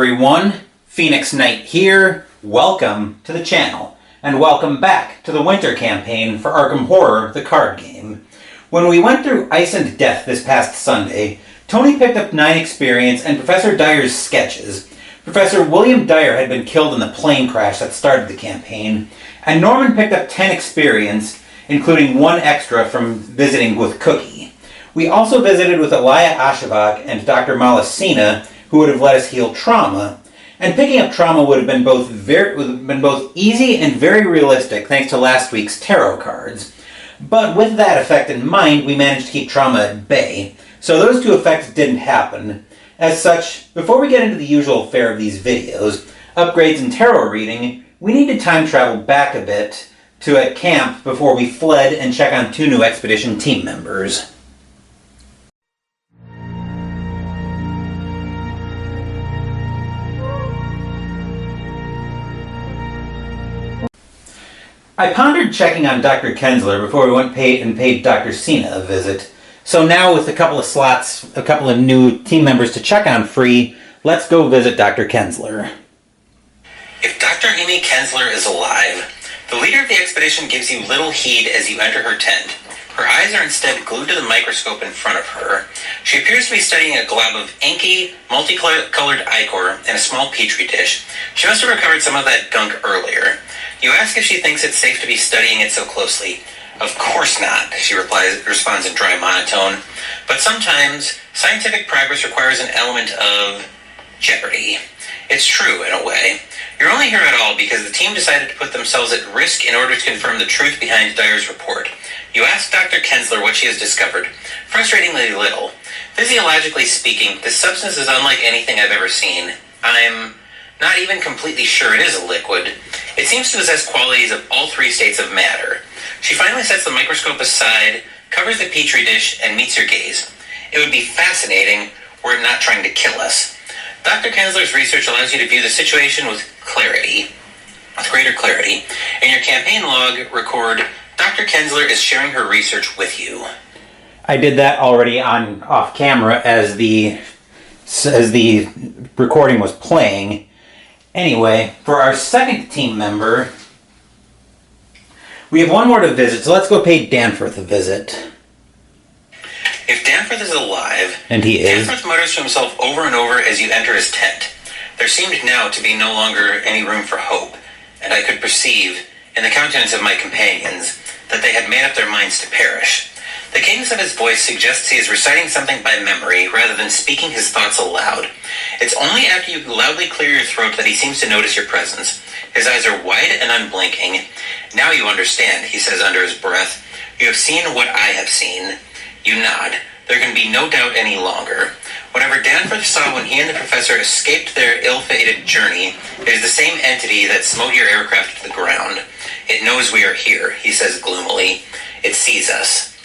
everyone, Phoenix Knight here. Welcome to the channel, and welcome back to the winter campaign for Arkham Horror, the card game. When we went through Ice and Death this past Sunday, Tony picked up 9 experience and Professor Dyer's sketches. Professor William Dyer had been killed in the plane crash that started the campaign, and Norman picked up 10 experience, including 1 extra from visiting with Cookie. We also visited with Elia Ashavak and Dr. Malasina, who would have let us heal trauma. And picking up trauma would have been both easy and very realistic thanks to last week's tarot cards. But with that effect in mind, we managed to keep trauma at bay. So those 2 effects didn't happen. As such, before we get into the usual fare of these videos, upgrades and tarot reading, we need to time travel back a bit to at camp before we fled and check on 2 new expedition team members. I pondered checking on Dr. Kensler before we went and paid Dr. Cena a visit. So now with a couple of new team members to check on free, let's go visit Dr. Kensler. If Dr. Amy Kensler is alive, the leader of the expedition gives you little heed as you enter her tent. Her eyes are instead glued to the microscope in front of her. She appears to be studying a glob of inky, multicolored ichor in a small petri dish. She must have recovered some of that gunk earlier. You ask if she thinks it's safe to be studying it so closely. Of course not, she responds in dry monotone. But sometimes, scientific progress requires an element of jeopardy. It's true, in a way. You're only here at all because the team decided to put themselves at risk in order to confirm the truth behind Dyer's report. You ask Dr. Kensler what she has discovered. Frustratingly little. Physiologically speaking, this substance is unlike anything I've ever seen. I'm not even completely sure it is a liquid. It seems to possess qualities of all 3 states of matter. She finally sets the microscope aside, covers the petri dish, and meets your gaze. It would be fascinating were it not trying to kill us. Dr. Kensler's research allows you to view the situation with greater clarity. In your campaign log, record, Dr. Kensler is sharing her research with you. I did that already off camera as the recording was playing. Anyway, for our second team member, we have 1 more to visit, so let's go pay Danforth a visit. If Danforth is alive, and he is, Danforth mutters to himself over and over as you enter his tent. There seemed now to be no longer any room for hope, and I could perceive, in the countenance of my companions, that they had made up their minds to perish. The cadence of his voice suggests he is reciting something by memory rather than speaking his thoughts aloud. It's only after you loudly clear your throat that he seems to notice your presence. His eyes are wide and unblinking. Now you understand, he says under his breath. You have seen what I have seen. You nod. There can be no doubt any longer. Whatever Danforth saw when he and the professor escaped their ill-fated journey, it is the same entity that smote your aircraft to the ground. It knows we are here, he says gloomily. It sees us.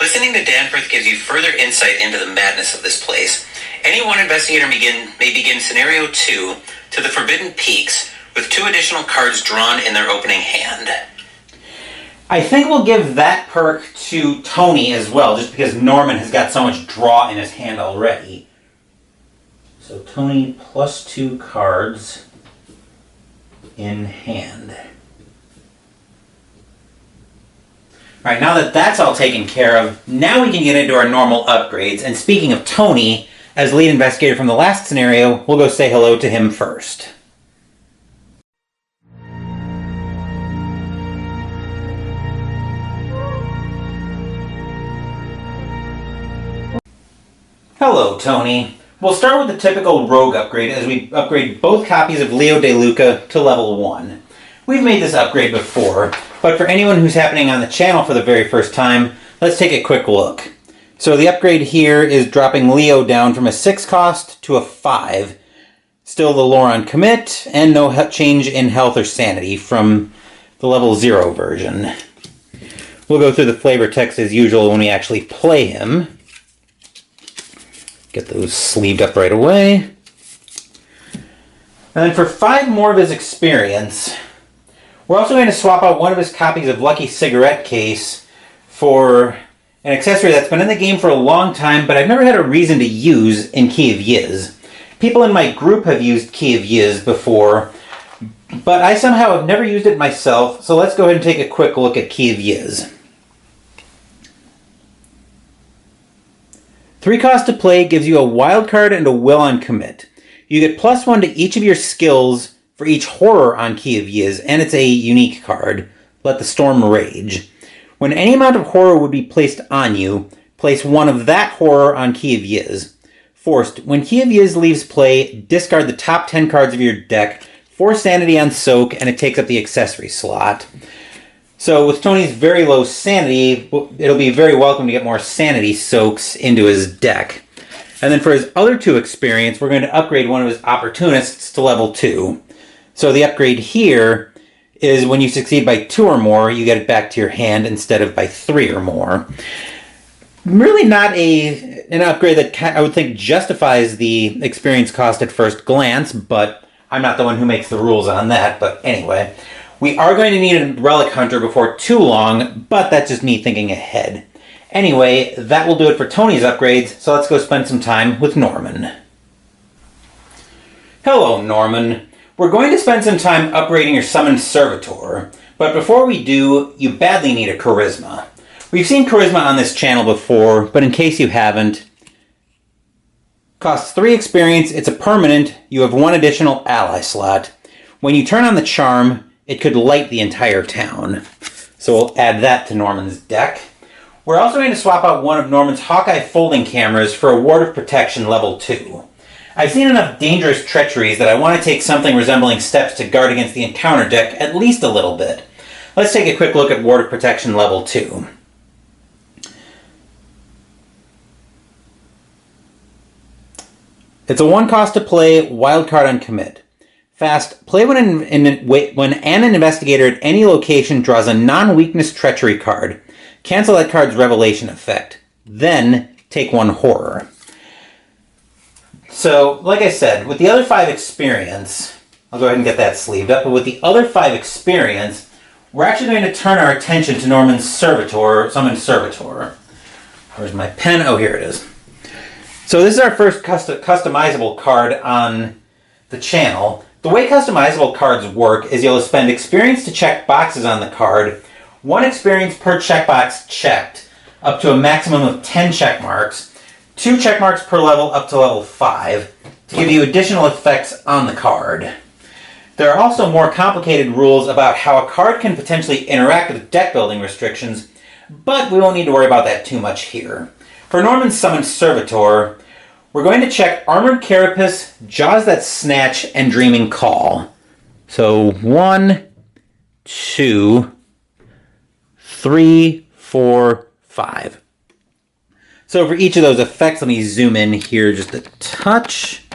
Listening to Danforth gives you further insight into the madness of this place. Any one investigator may begin Scenario 2 to the Forbidden Peaks with 2 additional cards drawn in their opening hand. I think we'll give that perk to Tony as well, just because Norman has got so much draw in his hand already. So Tony plus 2 cards in hand. Alright, now that that's all taken care of, now we can get into our normal upgrades. And speaking of Tony, as lead investigator from the last scenario, we'll go say hello to him first. Hello, Tony. We'll start with the typical rogue upgrade as we upgrade both copies of Leo De Luca to level 1. We've made this upgrade before, but for anyone who's happening on the channel for the very first time, let's take a quick look. So the upgrade here is dropping Leo down from a 6 cost to a 5. Still the lore on commit, and no change in health or sanity from the level 0 version. We'll go through the flavor text as usual when we actually play him. Get those sleeved up right away. And then for 5 more of his experience, we're also going to swap out 1 of his copies of Lucky Cigarette Case for an accessory that's been in the game for a long time, but I've never had a reason to use in Key of Yiz. people in my group have used Key of Yiz before, but I somehow have never used it myself, so let's go ahead and take a quick look at Key of Yiz. 3 cost to play gives you a wild card and a will on commit. You get +1 to each of your skills for each horror on Key of Yiz, and it's a unique card. Let the Storm Rage. When any amount of horror would be placed on you, place 1 of that horror on Key of Yiz. Forced. When Key of Yiz leaves play, discard the top 10 cards of your deck, 4 sanity on soak, and it takes up the accessory slot. So with Tony's very low sanity, it'll be very welcome to get more sanity soaks into his deck. And then for his other 2 experience, we're going to upgrade one of his opportunists to level 2. So the upgrade here is when you succeed by 2 or more, you get it back to your hand instead of by 3 or more. Really not an upgrade that I would think justifies the experience cost at first glance, but I'm not the one who makes the rules on that. But anyway, we are going to need a Relic Hunter before too long, but that's just me thinking ahead. Anyway, that will do it for Tony's upgrades, so let's go spend some time with Norman. Hello, Norman. We're going to spend some time upgrading your Summoned Servitor, but before we do, you badly need a Charisma. We've seen Charisma on this channel before, but in case you haven't, costs 3 experience, it's a permanent, you have 1 additional ally slot. When you turn on the charm, it could light the entire town. So we'll add that to Norman's deck. We're also going to swap out one of Norman's Hawkeye folding cameras for a Ward of Protection level 2. I've seen enough dangerous treacheries that I want to take something resembling steps to guard against the encounter deck at least a little bit. Let's take a quick look at Ward of Protection level 2. It's a 1 cost to play, wild card on commit. Fast, play when an investigator at any location draws a non-weakness treachery card. Cancel that card's revelation effect. Then, take 1 horror. So, like I said, with the other 5 experience, I'll go ahead and get that sleeved up, but with the other 5 experience, we're actually going to turn our attention to Norman's Summoned Servitor. Where's my pen? Oh, here it is. So this is our first customizable card on the channel. The way customizable cards work is you'll spend experience to check boxes on the card, 1 experience per checkbox checked, up to a maximum of 10 check marks, 2 check marks per level up to level 5, to give you additional effects on the card. There are also more complicated rules about how a card can potentially interact with deck building restrictions, but we won't need to worry about that too much here. For Norman's Summoned Servitor, we're going to check Armored Carapace, Jaws That Snatch, and Dreaming Call. So 1, 2, 3, 4, 5. So for each of those effects, let me zoom in here just a touch.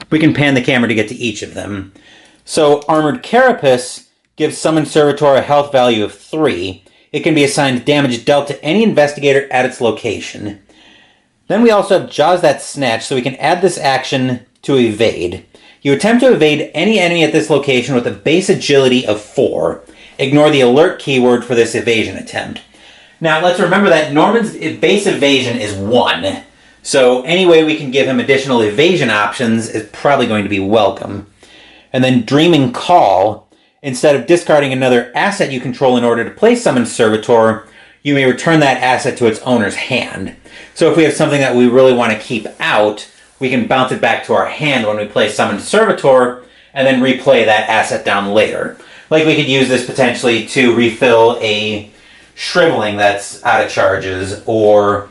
We can pan the camera to get to each of them. So Armored Carapace gives Summoned Servitor a health value of 3. It can be assigned damage dealt to any investigator at its location. Then we also have Jaws That Snatch, so we can add this action to evade. You attempt to evade any enemy at this location with a base agility of 4. Ignore the alert keyword for this evasion attempt. Now let's remember that Norman's base evasion is 1, so any way we can give him additional evasion options is probably going to be welcome. And then Dreaming Call, instead of discarding another asset you control in order to play Summoned Servitor, you may return that asset to its owner's hand. So if we have something that we really want to keep out, we can bounce it back to our hand when we play Summoned Servitor, and then replay that asset down later. Like we could use this potentially to refill a Shriveling that's out of charges, or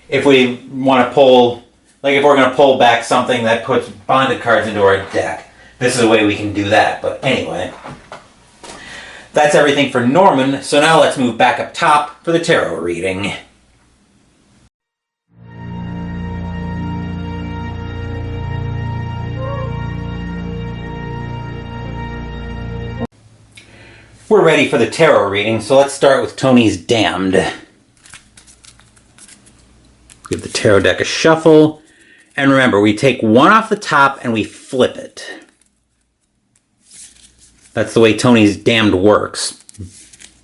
if we want to pull, like if we're going to pull back something that puts bonded cards into our deck. This is a way we can do that, but anyway. That's everything for Norman, so now let's move back up top for the tarot reading. We're ready for the tarot reading, so let's start with Tony's Damned. Give the tarot deck a shuffle, and remember, we take 1 off the top and we flip it. That's the way Tony's Damned works.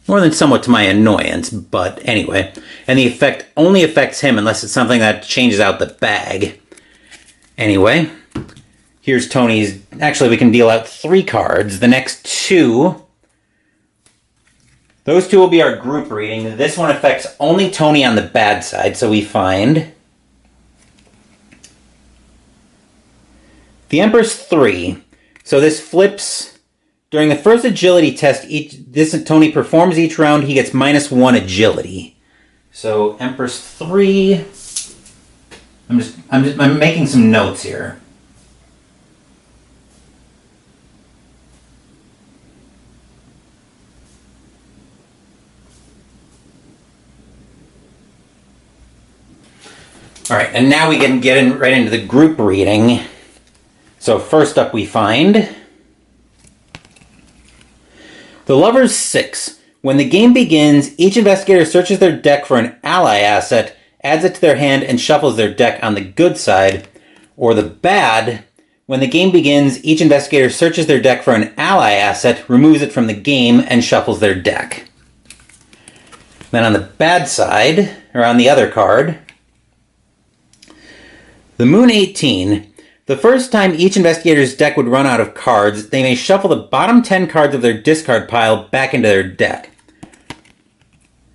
More than somewhat to my annoyance, but anyway. And the effect only affects him unless it's something that changes out the bag. Anyway, Here's Tony's... Actually, we can deal out 3 cards. The next 2... Those 2 will be our group reading. This one affects only Tony on the bad side, so we find... The Empress 3. So this flips... During the first agility test, Tony performs each round, he gets -1 agility. So Empress 3... I'm making some notes here. All right, and now we can get right into the group reading. So first up we find the Lover's 6. When the game begins, each investigator searches their deck for an ally asset, adds it to their hand, and shuffles their deck on the good side. Or the bad, when the game begins, each investigator searches their deck for an ally asset, removes it from the game, and shuffles their deck. Then on the bad side, or on the other card, the Moon 18. The first time each investigator's deck would run out of cards, they may shuffle the bottom 10 cards of their discard pile back into their deck.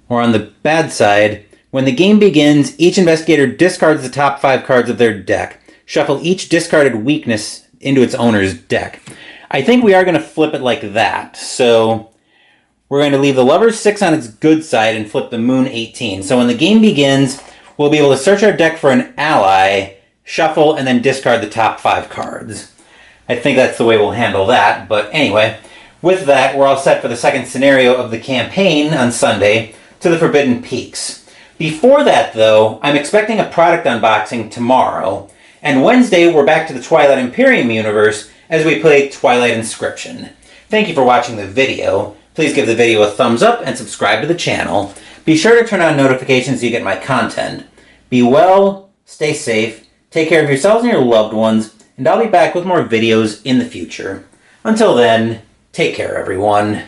Or on the bad side, when the game begins, each investigator discards the top 5 cards of their deck. Shuffle each discarded weakness into its owner's deck. I think we are going to flip it like that. So we're going to leave the Lover's 6 on its good side and flip the Moon 18. So when the game begins, we'll be able to search our deck for an ally, shuffle, and then discard the top 5 cards. I think that's the way we'll handle that. But anyway, with that, we're all set for the second scenario of the campaign on Sunday to the Forbidden Peaks. Before that, though, I'm expecting a product unboxing tomorrow, and Wednesday we're back to the Twilight Imperium universe as we play Twilight Inscription. Thank you for watching the video. Please give the video a thumbs up and subscribe to the channel. Be sure to turn on notifications so you get my content. Be well, stay safe, take care of yourselves and your loved ones, and I'll be back with more videos in the future. Until then, take care, everyone.